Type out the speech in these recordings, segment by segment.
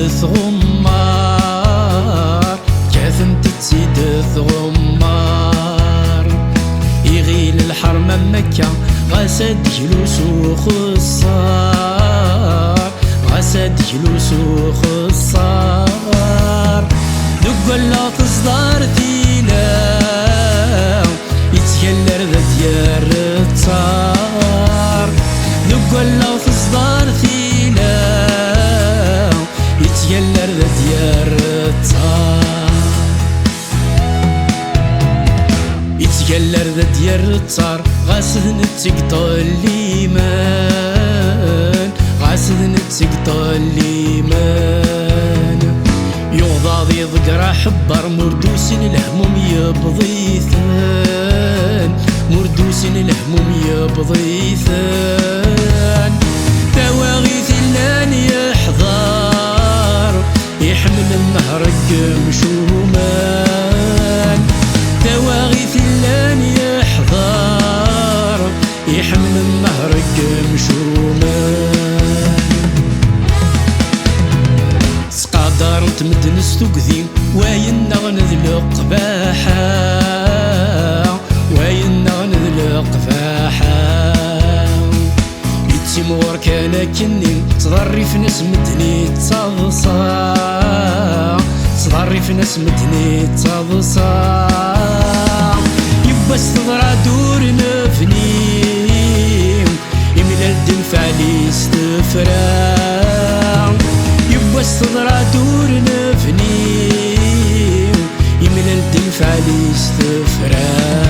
ثغمار كاثنت تزيد ثغمار يغيل الحرمة مكة غاسد جلوس وخصار غاسد جلوس وخصار دق لا تصدر ثيلا يتكلر ذا ديار التار دق لا تصدر ثيلا يتكلر ذا ديار التار يتكلر ذا ديار التار غاسد نتقطع الليمان غاسد نتقطع الليمان يوضع ذي ذقرا حبر مردوس الهموم يبضيثان مردوس الهموم يبضيثان تواغيث اللان يحضر يحمل النهرق مشومان تواغيث اللان يحضر يحمل النهرق مشومان سقادر تمدنس تقذيم وين نغنذ القباحة وين نغنذ القباحة يتسمور كان كني تضري في ناس مدني تصاصا تضري في ناس مدني تصاصا يبس تضرع دور نفنيم يملى الدنفع لي استفرام يبس تضرع دور نفنيم يملى الدنفع لي استفرام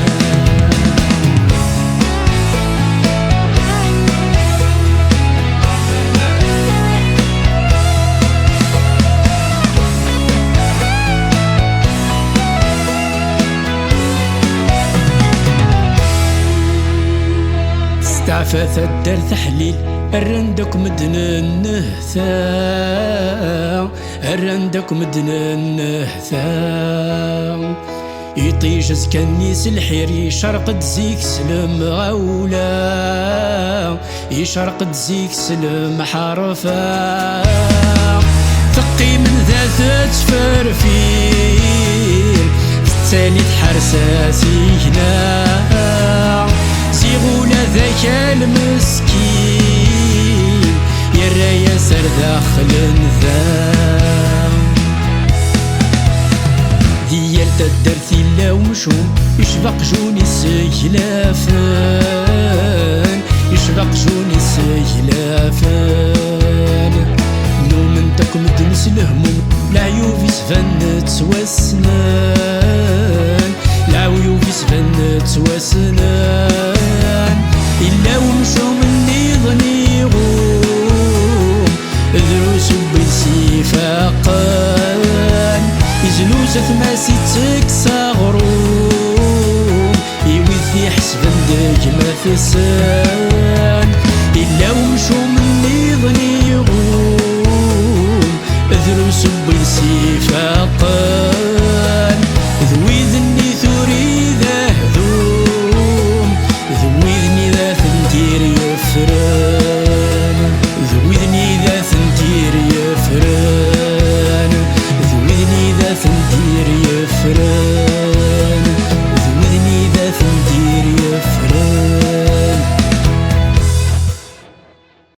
تعفث الدار تحليل الرندك مدن النهثا الرندك مدن النهثا يطيج زكنيس الحير يشرق تزيك سلم غولا يشرق تزيك سلم حرفا ثقي من ذات تفرفير تالي تحرساسي هنا زيغولا ذاك المسكين يرى ياسر داخل النذام ديال تدرتي لا ومشوم يشبق جوني سيلافان يشبق جوني سيلافان نومنتك مدنس الهموم العيوب يسفن توسنان العيوب يسفن توسنان إلا ومشوم اللي ظنيغوم ذروس بالسفاقان يجلوس ثماسي تكسى غروم يوثي حسب الدجمة في السان